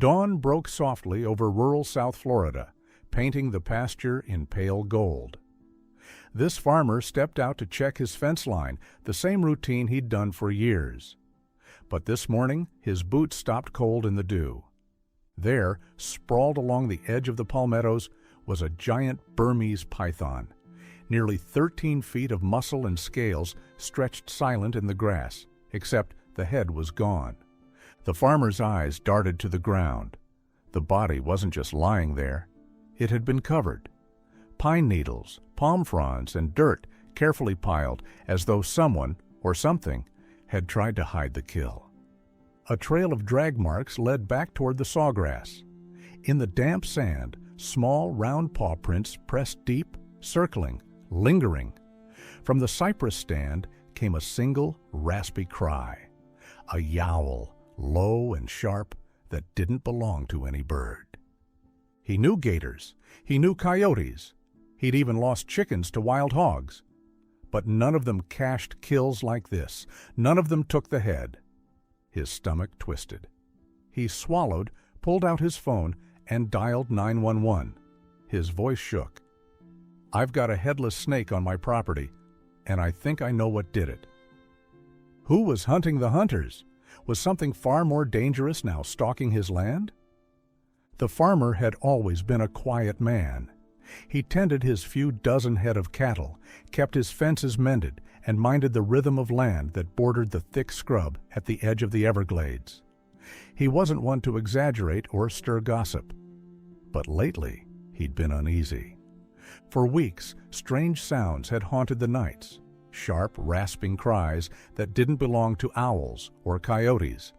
Dawn broke softly over rural South Florida, painting the pasture in pale gold. This farmer stepped out to check his fence line, the same routine he'd done for years. But this morning, his boots stopped cold in the dew. There, sprawled along the edge of the palmettos, was a giant Burmese python. Nearly 13 feet of muscle and scales stretched silent in the grass, except the head was gone. The farmer's eyes darted to the ground. The body wasn't just lying there. It had been covered. Pine needles, palm fronds, and dirt carefully piled as though someone, or something, had tried to hide the kill. A trail of drag marks led back toward the sawgrass. In the damp sand, small, round paw prints pressed deep, circling, lingering. From the cypress stand came a single, raspy cry. A yowl, low and sharp, that didn't belong to any bird. He knew gators. He knew coyotes. He'd even lost chickens to wild hogs. But none of them cached kills like this. None of them took the head. His stomach twisted. He swallowed, pulled out his phone, and dialed 911. His voice shook. "I've got a headless snake on my property, and I think I know what did it." Who was hunting the hunters? Was something far more dangerous now stalking his land? The farmer had always been a quiet man. He tended his few dozen head of cattle, kept his fences mended, and minded the rhythm of land that bordered the thick scrub at the edge of the Everglades. He wasn't one to exaggerate or stir gossip. But lately, he'd been uneasy. For weeks, strange sounds had haunted the nights, sharp, rasping cries that didn't belong to owls or coyotes.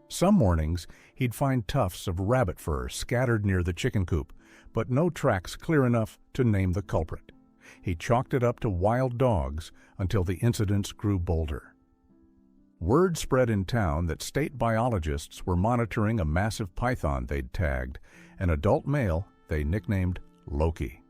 Some mornings, he'd find tufts of rabbit fur scattered near the chicken coop, but no tracks clear enough to name the culprit. He chalked it up to wild dogs until the incidents grew bolder. Word spread in town that state biologists were monitoring a massive python they'd tagged, an adult male they nicknamed Loki.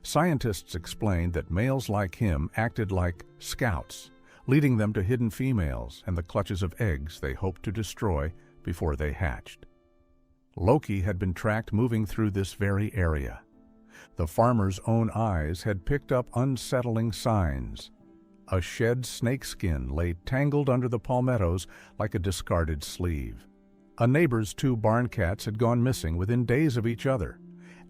Scientists explained that males like him acted like scouts, leading them to hidden females and the clutches of eggs they hoped to destroy before they hatched. Loki had been tracked moving through this very area. The farmer's own eyes had picked up unsettling signs. A shed snakeskin lay tangled under the palmettos like a discarded sleeve. A neighbor's 2 barn cats had gone missing within days of each other,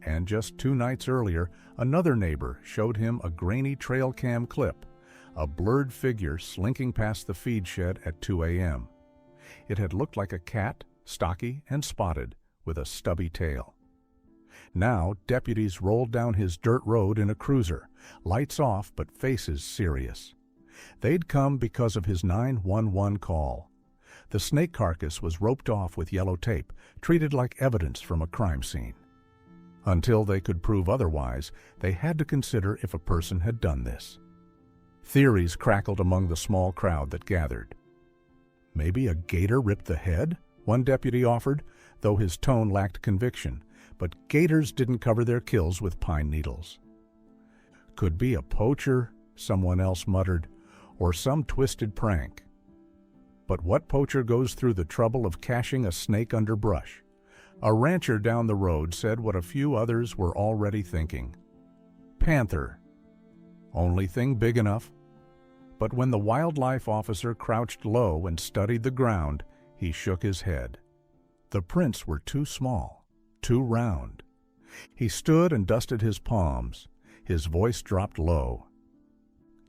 and just 2 nights earlier, another neighbor showed him a grainy trail cam clip, a blurred figure slinking past the feed shed at 2 a.m. It had looked like a cat, stocky and spotted, with a stubby tail. Now, deputies rolled down his dirt road in a cruiser, lights off but faces serious. They'd come because of his 911 call. The snake carcass was roped off with yellow tape, treated like evidence from a crime scene. Until they could prove otherwise, they had to consider if a person had done this. Theories crackled among the small crowd that gathered. Maybe a gator ripped the head, one deputy offered, though his tone lacked conviction, but gators didn't cover their kills with pine needles. Could be a poacher, someone else muttered, or some twisted prank. But what poacher goes through the trouble of caching a snake under brush? A rancher down the road said what a few others were already thinking. Panther. Only thing big enough. But when the wildlife officer crouched low and studied the ground, he shook his head. The prints were too small, too round. He stood and dusted his palms. His voice dropped low.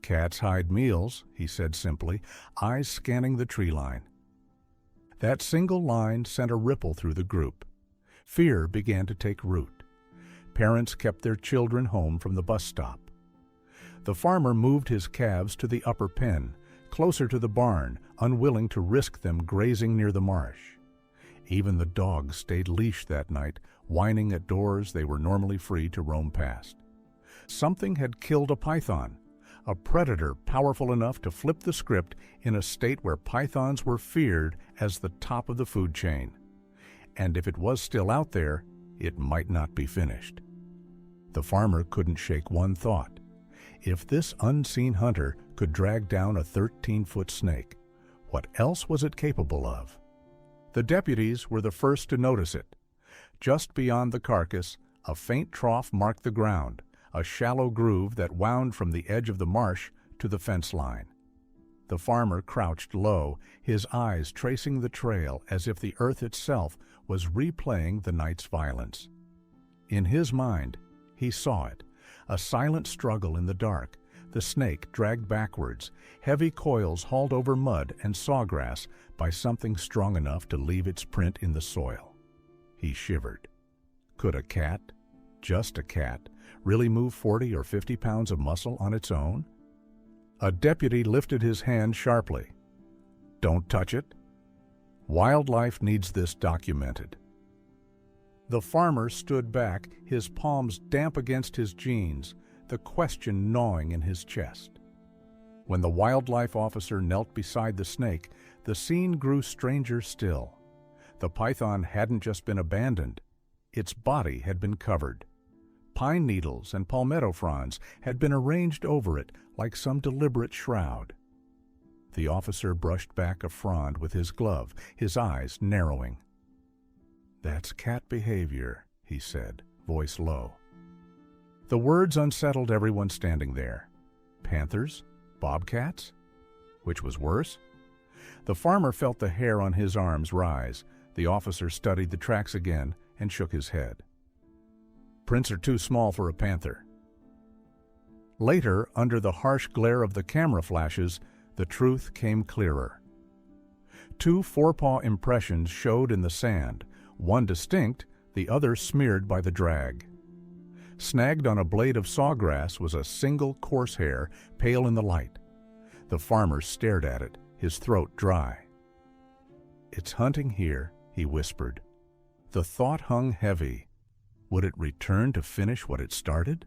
"Cats hide meals," he said simply, eyes scanning the tree line. That single line sent a ripple through the group. Fear began to take root. Parents kept their children home from the bus stop. The farmer moved his calves to the upper pen, closer to the barn, unwilling to risk them grazing near the marsh. Even the dogs stayed leashed that night, whining at doors they were normally free to roam past. Something had killed a python, a predator powerful enough to flip the script in a state where pythons were feared as the top of the food chain. And if it was still out there, it might not be finished. The farmer couldn't shake one thought. If this unseen hunter could drag down a 13-foot snake, what else was it capable of? The deputies were the first to notice it. Just beyond the carcass, a faint trough marked the ground, a shallow groove that wound from the edge of the marsh to the fence line. The farmer crouched low, his eyes tracing the trail as if the earth itself was replaying the night's violence. In his mind, he saw it, a silent struggle in the dark, the snake dragged backwards, heavy coils hauled over mud and sawgrass by something strong enough to leave its print in the soil. He shivered. Could a cat, just a cat, really move 40 or 50 pounds of muscle on its own? A deputy lifted his hand sharply. "Don't touch it. Wildlife needs this documented." The farmer stood back, his palms damp against his jeans, the question gnawing in his chest. When the wildlife officer knelt beside the snake, the scene grew stranger still. The python hadn't just been abandoned, its body had been covered. Pine needles and palmetto fronds had been arranged over it like some deliberate shroud. The officer brushed back a frond with his glove, his eyes narrowing. "That's cat behavior," he said, voice low. The words unsettled everyone standing there. Panthers? Bobcats? Which was worse? The farmer felt the hair on his arms rise. The officer studied the tracks again and shook his head. "Prints are too small for a panther." Later, under the harsh glare of the camera flashes, the truth came clearer. 2 forepaw impressions showed in the sand, one distinct, the other smeared by the drag. Snagged on a blade of sawgrass was a single coarse hair, pale in the light. The farmer stared at it, his throat dry. "It's hunting here," he whispered. The thought hung heavy. Would it return to finish what it started?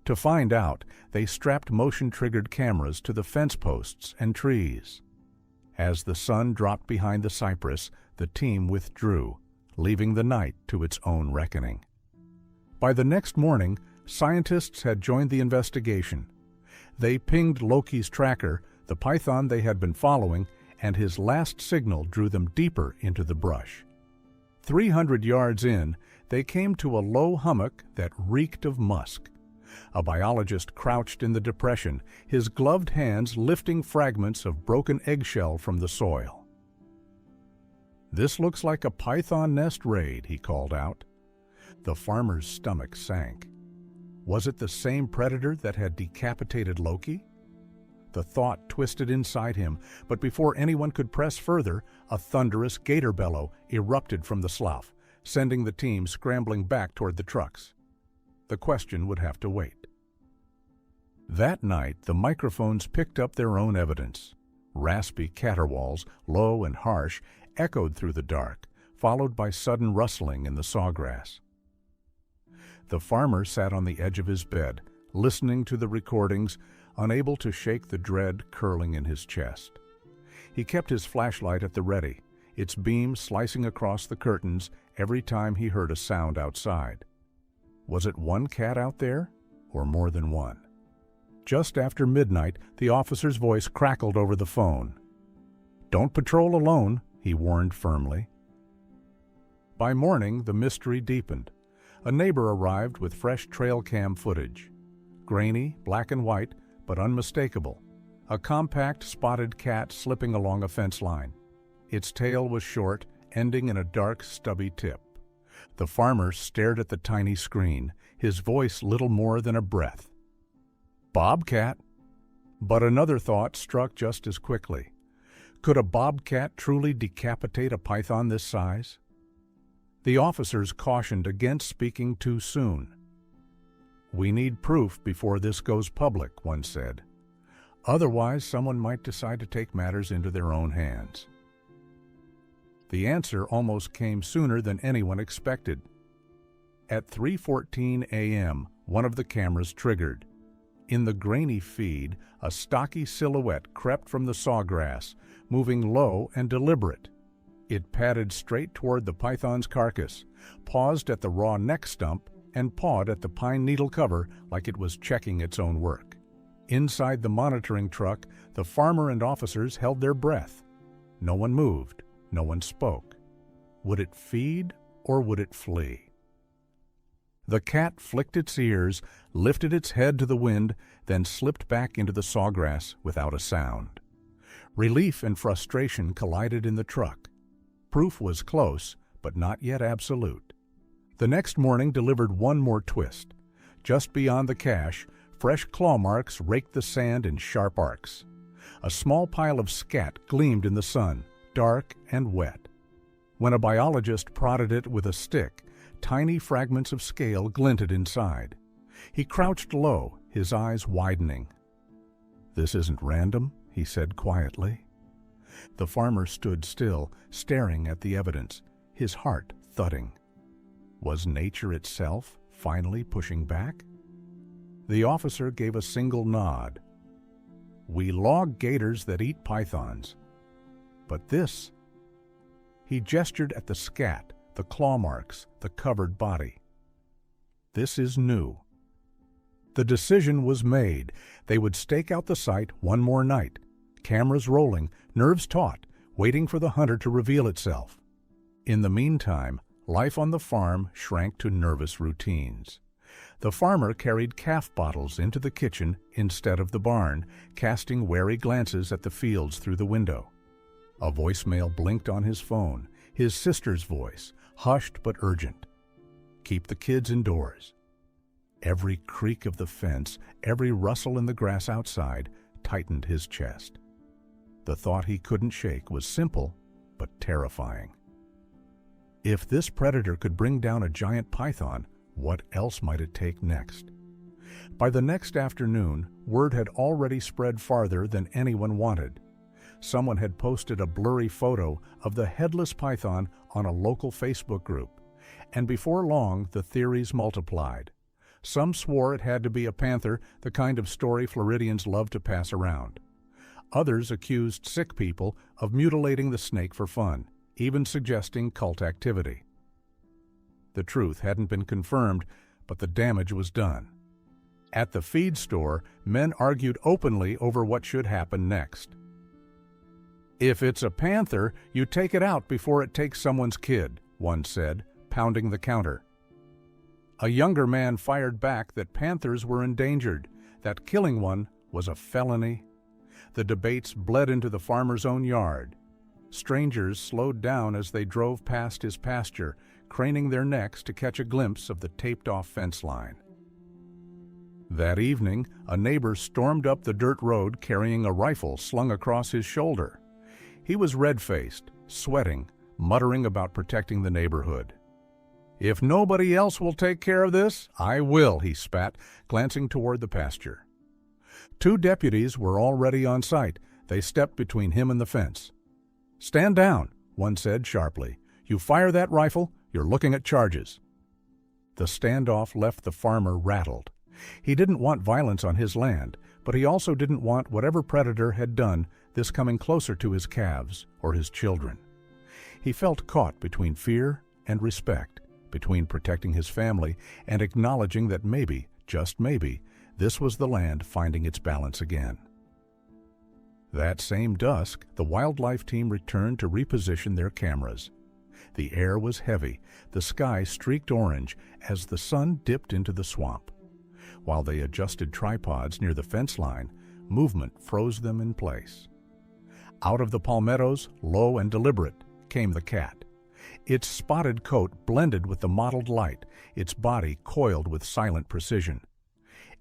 To find out, they strapped motion-triggered cameras to the fence posts and trees. As the sun dropped behind the cypress, the team withdrew, leaving the night to its own reckoning. By the next morning, scientists had joined the investigation. They pinged Loki's tracker, the python they had been following, and his last signal drew them deeper into the brush. 300 yards in, they came to a low hummock that reeked of musk. A biologist crouched in the depression, his gloved hands lifting fragments of broken eggshell from the soil. "This looks like a python nest raid," he called out. The farmer's stomach sank. Was it the same predator that had decapitated Loki? The thought twisted inside him, but before anyone could press further, a thunderous gator bellow erupted from the slough, sending the team scrambling back toward the trucks. The question would have to wait. That night, the microphones picked up their own evidence. Raspy caterwauls, low and harsh, echoed through the dark, followed by sudden rustling in the sawgrass. The farmer sat on the edge of his bed, listening to the recordings, unable to shake the dread curling in his chest. He kept his flashlight at the ready, its beam slicing across the curtains every time he heard a sound outside. Was it one cat out there, or more than one? Just after midnight, the officer's voice crackled over the phone. "Don't patrol alone," he warned firmly. By morning, the mystery deepened. A neighbor arrived with fresh trail cam footage. Grainy, black and white, but unmistakable. A compact, spotted cat slipping along a fence line. Its tail was short, ending in a dark, stubby tip. The farmer stared at the tiny screen, his voice little more than a breath. "Bobcat!" But another thought struck just as quickly. Could a bobcat truly decapitate a python this size? The officers cautioned against speaking too soon. "We need proof before this goes public," one said. "Otherwise, someone might decide to take matters into their own hands." The answer almost came sooner than anyone expected. At 3:14 a.m., one of the cameras triggered. In the grainy feed, a stocky silhouette crept from the sawgrass, moving low and deliberate. It padded straight toward the python's carcass, paused at the raw neck stump, and pawed at the pine needle cover like it was checking its own work. Inside the monitoring truck, the farmer and officers held their breath. No one moved, no one spoke. Would it feed or would it flee? The cat flicked its ears, lifted its head to the wind, then slipped back into the sawgrass without a sound. Relief and frustration collided in the truck. Proof was close, but not yet absolute. The next morning delivered one more twist. Just beyond the cache, fresh claw marks raked the sand in sharp arcs. A small pile of scat gleamed in the sun, dark and wet. When a biologist prodded it with a stick, tiny fragments of scale glinted inside. He crouched low, his eyes widening. "This isn't random," he said quietly. The farmer stood still, staring at the evidence, his heart thudding. Was nature itself finally pushing back? The officer gave a single nod. "We log gators that eat pythons. But this..." He gestured at the scat, the claw marks, the covered body. "This is new." The decision was made. They would stake out the site one more night, cameras rolling, nerves taut, waiting for the hunter to reveal itself. In the meantime, life on the farm shrank to nervous routines. The farmer carried calf bottles into the kitchen instead of the barn, casting wary glances at the fields through the window. A voicemail blinked on his phone, his sister's voice, hushed but urgent. "Keep the kids indoors." Every creak of the fence, every rustle in the grass outside, tightened his chest. The thought he couldn't shake was simple, but terrifying. If this predator could bring down a giant python, what else might it take next? By the next afternoon, word had already spread farther than anyone wanted. Someone had posted a blurry photo of the headless python on a local Facebook group, and before long the theories multiplied. Some swore it had to be a panther, the kind of story Floridians love to pass around. Others accused sick people of mutilating the snake for fun, even suggesting cult activity. The truth hadn't been confirmed, but the damage was done. At the feed store, men argued openly over what should happen next. "If it's a panther, you take it out before it takes someone's kid," one said, pounding the counter. A younger man fired back that panthers were endangered, that killing one was a felony. The debates bled into the farmer's own yard. Strangers slowed down as they drove past his pasture, craning their necks to catch a glimpse of the taped-off fence line. That evening, a neighbor stormed up the dirt road carrying a rifle slung across his shoulder. He was red-faced, sweating, muttering about protecting the neighborhood. "If nobody else will take care of this, I will," he spat, glancing toward the pasture. Two deputies were already on site. They stepped between him and the fence. "Stand down," one said sharply. "You fire that rifle, you're looking at charges." The standoff left the farmer rattled. He didn't want violence on his land, but he also didn't want whatever predator had done this coming closer to his calves or his children. He felt caught between fear and respect, between protecting his family and acknowledging that maybe, just maybe, this was the land finding its balance again. That same dusk, the wildlife team returned to reposition their cameras. The air was heavy, the sky streaked orange as the sun dipped into the swamp. While they adjusted tripods near the fence line, movement froze them in place. Out of the palmettos, low and deliberate, came the cat. Its spotted coat blended with the mottled light, its body coiled with silent precision.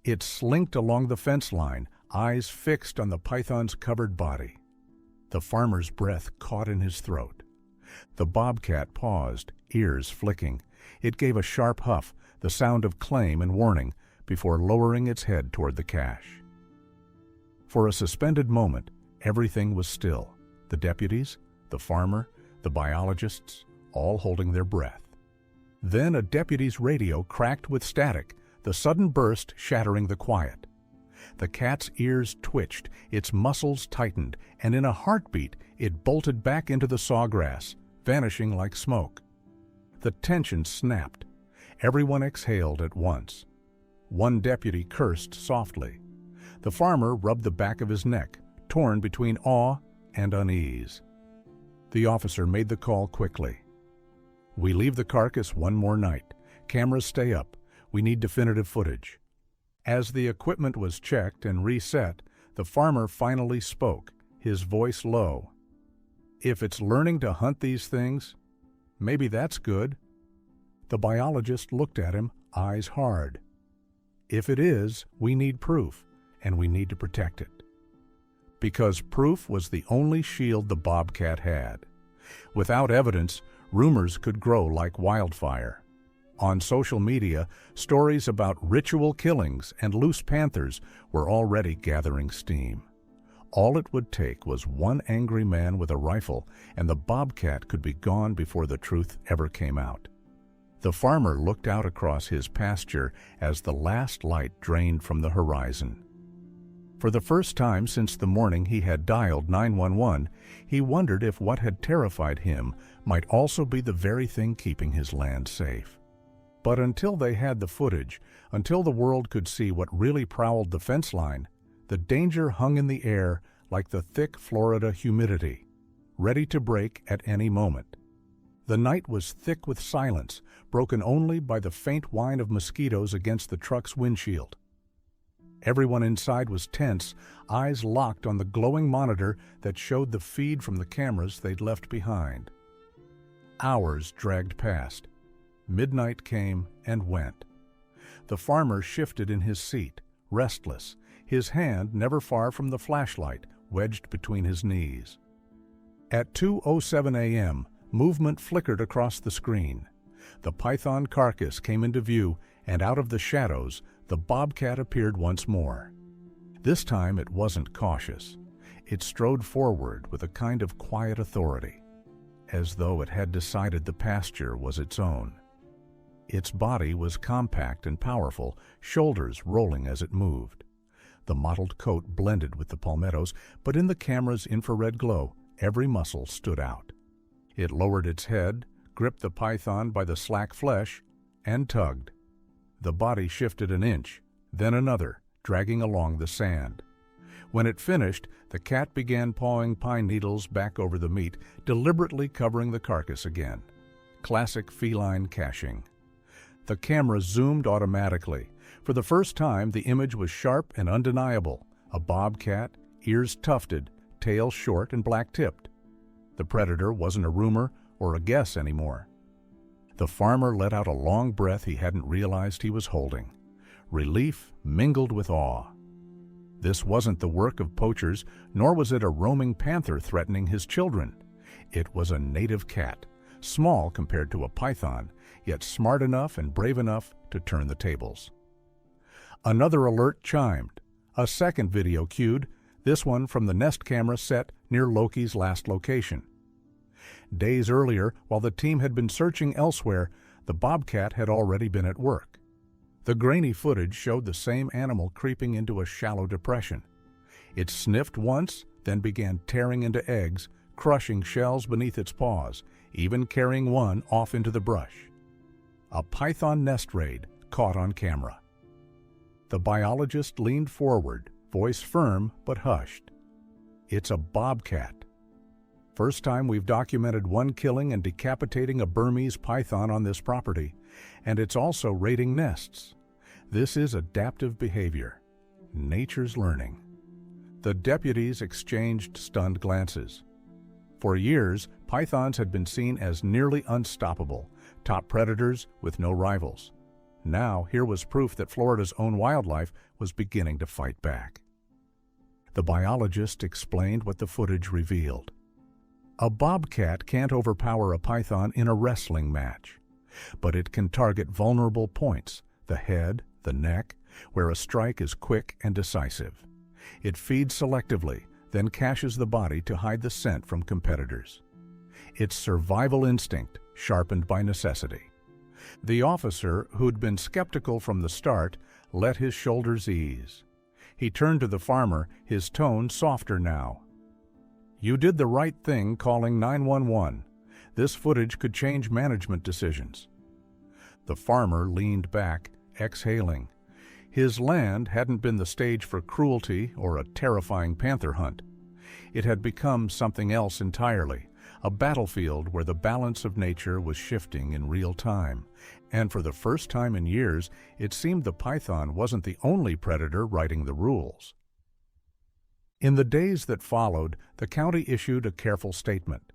It slinked along the fence line, eyes fixed on the python's covered body. The farmer's breath caught in his throat. The bobcat paused, ears flicking. It gave a sharp huff, the sound of claim and warning, before lowering its head toward the cache. For a suspended moment, everything was still. The deputies, the farmer, the biologists, all holding their breath. Then a deputy's radio cracked with static, the sudden burst shattering the quiet. The cat's ears twitched, its muscles tightened, and in a heartbeat it bolted back into the sawgrass, vanishing like smoke. The tension snapped. Everyone exhaled at once. One deputy cursed softly. The farmer rubbed the back of his neck, torn between awe and unease. The officer made the call quickly. We leave the carcass one more night. Cameras stay up. We need definitive footage. As the equipment was checked and reset, the farmer finally spoke, his voice low. If it's learning to hunt these things, maybe that's good. The biologist looked at him, eyes hard. If it is, we need proof, and we need to protect it. Because proof was the only shield the bobcat had. Without evidence, rumors could grow like wildfire. On social media, stories about ritual killings and loose panthers were already gathering steam. All it would take was one angry man with a rifle, and the bobcat could be gone before the truth ever came out. The farmer looked out across his pasture as the last light drained from the horizon. For the first time since the morning he had dialed 911, he wondered if what had terrified him might also be the very thing keeping his land safe. But until they had the footage, until the world could see what really prowled the fence line, the danger hung in the air like the thick Florida humidity, ready to break at any moment. The night was thick with silence, broken only by the faint whine of mosquitoes against the truck's windshield. Everyone inside was tense, eyes locked on the glowing monitor that showed the feed from the cameras they'd left behind. Hours dragged past. Midnight came and went. The farmer shifted in his seat, restless, his hand never far from the flashlight, wedged between his knees. At 2:07 a.m., movement flickered across the screen. The python carcass came into view, and out of the shadows, the bobcat appeared once more. This time it wasn't cautious. It strode forward with a kind of quiet authority, as though it had decided the pasture was its own. Its body was compact and powerful, shoulders rolling as it moved. The mottled coat blended with the palmettos, but in the camera's infrared glow, every muscle stood out. It lowered its head, gripped the python by the slack flesh, and tugged. The body shifted an inch, then another, dragging along the sand. When it finished, the cat began pawing pine needles back over the meat, deliberately covering the carcass again. Classic feline caching. The camera zoomed automatically. For the first time, the image was sharp and undeniable. A bobcat, ears tufted, tail short and black-tipped. The predator wasn't a rumor or a guess anymore. The farmer let out a long breath he hadn't realized he was holding. Relief mingled with awe. This wasn't the work of poachers, nor was it a roaming panther threatening his children. It was a native cat, small compared to a python, yet smart enough and brave enough to turn the tables. Another alert chimed. A second video cued, this one from the Nest camera set near Loki's last location. Days earlier, while the team had been searching elsewhere, the bobcat had already been at work. The grainy footage showed the same animal creeping into a shallow depression. It sniffed once, then began tearing into eggs, crushing shells beneath its paws, even carrying one off into the brush. A python nest raid caught on camera. The biologist leaned forward, voice firm but hushed. It's a bobcat. First time we've documented one killing and decapitating a Burmese python on this property, and it's also raiding nests. This is adaptive behavior. Nature's learning. The deputies exchanged stunned glances. For years, pythons had been seen as nearly unstoppable, top predators with no rivals. Now, here was proof that Florida's own wildlife was beginning to fight back. The biologist explained what the footage revealed. A bobcat can't overpower a python in a wrestling match, but it can target vulnerable points, the head, the neck, where a strike is quick and decisive. It feeds selectively, then caches the body to hide the scent from competitors. It's survival instinct, sharpened by necessity. The officer, who'd been skeptical from the start, let his shoulders ease. He turned to the farmer, his tone softer now. You did the right thing calling 911. This footage could change management decisions. The farmer leaned back, exhaling. His land hadn't been the stage for cruelty or a terrifying panther hunt. It had become something else entirely, a battlefield where the balance of nature was shifting in real time. And for the first time in years, it seemed the python wasn't the only predator writing the rules. In the days that followed, the county issued a careful statement.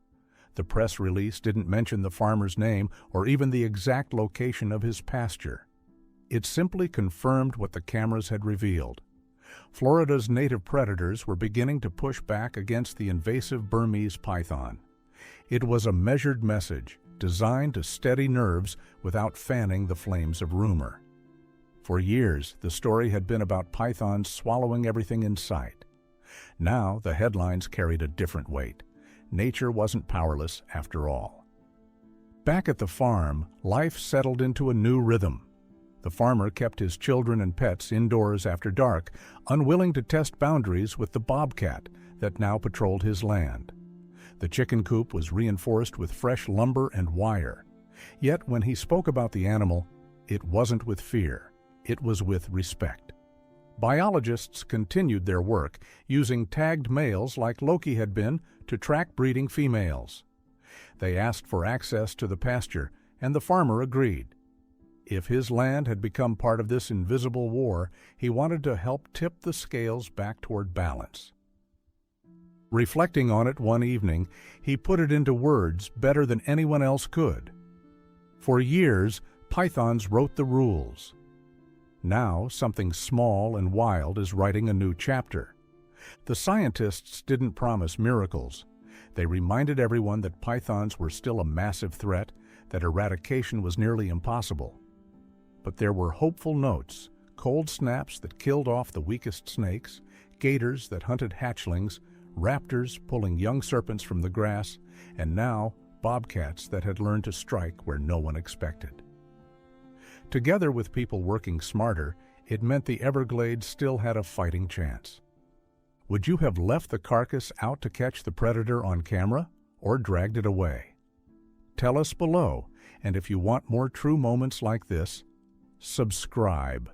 The press release didn't mention the farmer's name or even the exact location of his pasture. It simply confirmed what the cameras had revealed. Florida's native predators were beginning to push back against the invasive Burmese python. It was a measured message, designed to steady nerves without fanning the flames of rumor. For years, the story had been about pythons swallowing everything in sight. Now, the headlines carried a different weight. Nature wasn't powerless after all. Back at the farm, life settled into a new rhythm. The farmer kept his children and pets indoors after dark, unwilling to test boundaries with the bobcat that now patrolled his land. The chicken coop was reinforced with fresh lumber and wire. Yet when he spoke about the animal, it wasn't with fear, it was with respect. Biologists continued their work, using tagged males like Loki had been to track breeding females. They asked for access to the pasture, and the farmer agreed. If his land had become part of this invisible war, he wanted to help tip the scales back toward balance. Reflecting on it one evening, he put it into words better than anyone else could. For years, pythons wrote the rules. Now, something small and wild is writing a new chapter. The scientists didn't promise miracles. They reminded everyone that pythons were still a massive threat, that eradication was nearly impossible. But there were hopeful notes, cold snaps that killed off the weakest snakes, gators that hunted hatchlings, raptors pulling young serpents from the grass, and now bobcats that had learned to strike where no one expected. Together with people working smarter, it meant the Everglades still had a fighting chance. Would you have left the carcass out to catch the predator on camera, or dragged it away? Tell us below, and if you want more true moments like this, subscribe.